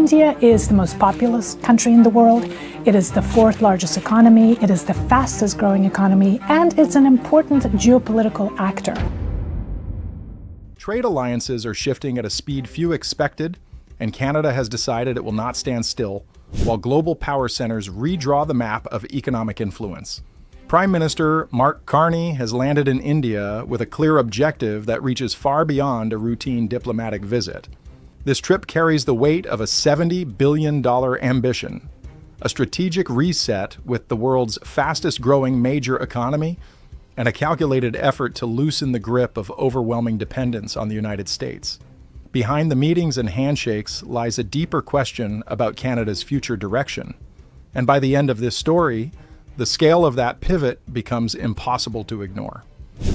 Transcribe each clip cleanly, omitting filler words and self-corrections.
India is the most populous country in the world. It is the fourth largest economy. It is the fastest growing economy, and it's an important geopolitical actor. Trade alliances are shifting at a speed few expected, and Canada has decided it will not stand still, while global power centers redraw the map of economic influence. Prime Minister Mark Carney has landed in India with a clear objective that reaches far beyond a routine diplomatic visit. This trip carries the weight of a $70 billion ambition, a strategic reset with the world's fastest-growing major economy, and a calculated effort to loosen the grip of overwhelming dependence on the United States. Behind the meetings and handshakes lies a deeper question about Canada's future direction. And by the end of this story, the scale of that pivot becomes impossible to ignore.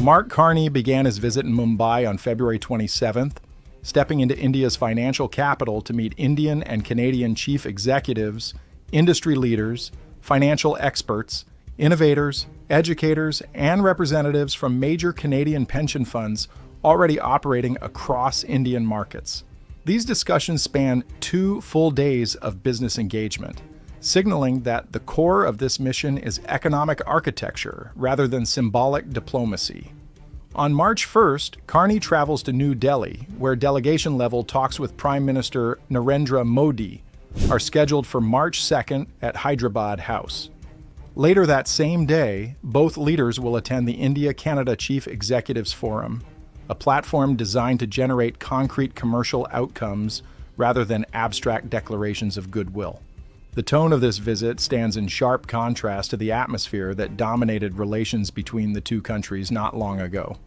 Mark Carney began his visit in Mumbai on February 27th, stepping into India's financial capital to meet Indian and Canadian chief executives, industry leaders, financial experts, innovators, educators, and representatives from major Canadian pension funds already operating across Indian markets. These discussions span 2 full days of business engagement, signaling that the core of this mission is economic architecture rather than symbolic diplomacy. On March 1st, Carney travels to New Delhi, where delegation-level talks with Prime Minister Narendra Modi are scheduled for March 2nd at Hyderabad House. Later that same day, both leaders will attend the India-Canada Chief Executives Forum, a platform designed to generate concrete commercial outcomes rather than abstract declarations of goodwill. The tone of this visit stands in sharp contrast to the atmosphere that dominated relations between the two countries not long ago.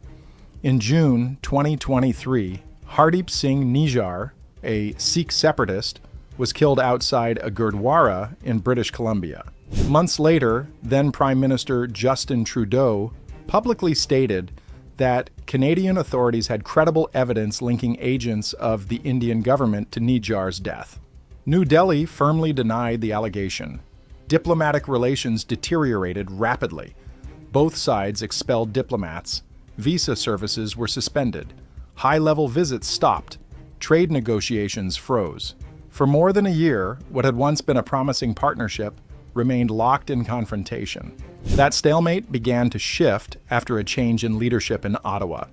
In June 2023, Hardeep Singh Nijjar, a Sikh separatist, was killed outside a Gurdwara in British Columbia. Months later, then Prime Minister Justin Trudeau publicly stated that Canadian authorities had credible evidence linking agents of the Indian government to Nijjar's death. New Delhi firmly denied the allegation. Diplomatic relations deteriorated rapidly. Both sides expelled diplomats. Visa services were suspended. High-level visits stopped. Trade negotiations froze. For more than a year, what had once been a promising partnership remained locked in confrontation. That stalemate began to shift after a change in leadership in Ottawa.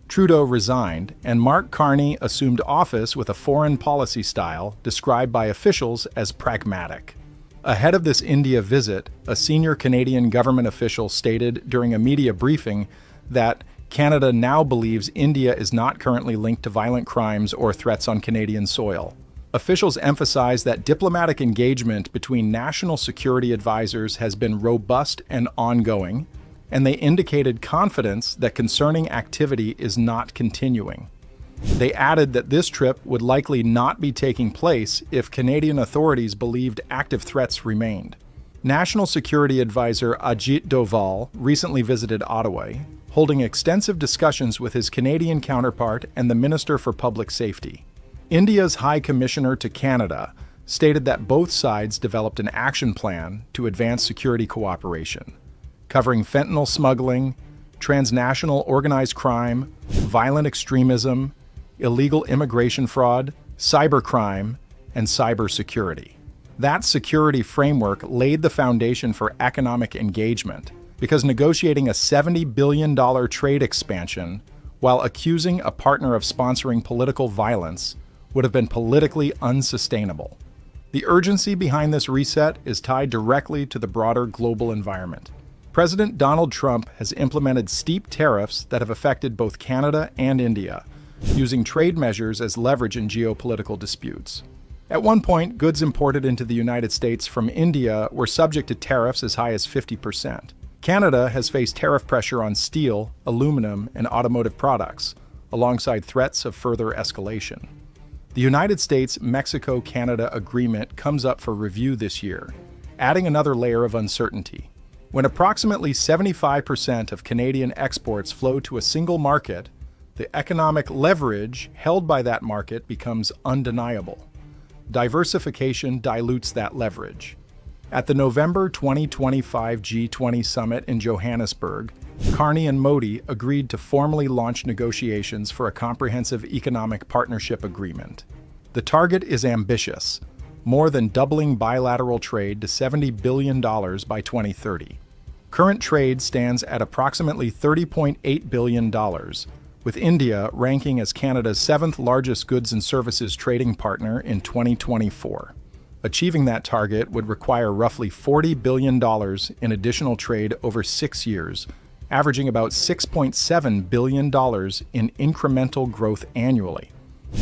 Trudeau resigned, and Mark Carney assumed office with a foreign policy style described by officials as pragmatic. Ahead of this India visit, a senior Canadian government official stated during a media briefing that Canada now believes India is not currently linked to violent crimes or threats on Canadian soil. Officials emphasized that diplomatic engagement between national security advisors has been robust and ongoing, and they indicated confidence that concerning activity is not continuing. They added that this trip would likely not be taking place if Canadian authorities believed active threats remained. National Security Advisor Ajit Doval recently visited Ottawa, holding extensive discussions with his Canadian counterpart and the Minister for Public Safety. India's High Commissioner to Canada stated that both sides developed an action plan to advance security cooperation, covering fentanyl smuggling, transnational organized crime, violent extremism, illegal immigration fraud, cybercrime, and cybersecurity. That security framework laid the foundation for economic engagement, because negotiating a $70 billion trade expansion while accusing a partner of sponsoring political violence would have been politically unsustainable. The urgency behind this reset is tied directly to the broader global environment. President Donald Trump has implemented steep tariffs that have affected both Canada and India, using trade measures as leverage in geopolitical disputes. At one point, goods imported into the United States from India were subject to tariffs as high as 50%. Canada has faced tariff pressure on steel, aluminum, and automotive products, alongside threats of further escalation. The United States-Mexico-Canada agreement comes up for review this year, adding another layer of uncertainty. When approximately 75% of Canadian exports flow to a single market, the economic leverage held by that market becomes undeniable. Diversification dilutes that leverage. At the November 2025 G20 Summit in Johannesburg, Carney and Modi agreed to formally launch negotiations for a comprehensive economic partnership agreement. The target is ambitious: more than doubling bilateral trade to $70 billion by 2030. Current trade stands at approximately $30.8 billion, with India ranking as Canada's seventh largest goods and services trading partner in 2024. Achieving that target would require roughly $40 billion in additional trade over 6 years, averaging about $6.7 billion in incremental growth annually.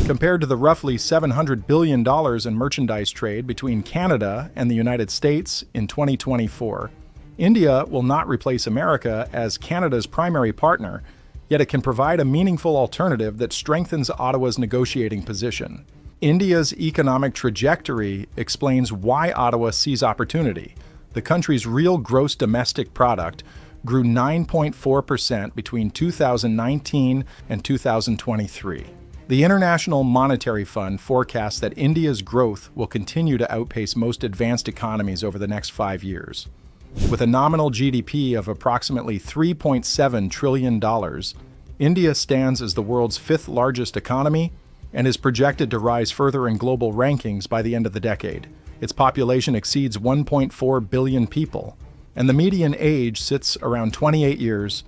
Compared to the roughly $700 billion in merchandise trade between Canada and the United States in 2024, India will not replace America as Canada's primary partner, yet it can provide a meaningful alternative that strengthens Ottawa's negotiating position. India's economic trajectory explains why Ottawa sees opportunity. The country's real gross domestic product grew 9.4% between 2019 and 2023. The International Monetary Fund forecasts that India's growth will continue to outpace most advanced economies over the next 5 years. With a nominal GDP of approximately $3.7 trillion, India stands as the world's fifth largest economy and is projected to rise further in global rankings by the end of the decade. Its population exceeds 1.4 billion people, and the median age sits around 28 years,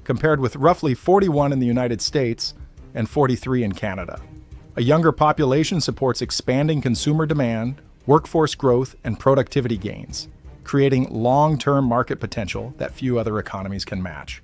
compared with roughly 41 in the United States and 43 in Canada. A younger population supports expanding consumer demand, workforce growth, and productivity gains, creating long-term market potential that few other economies can match.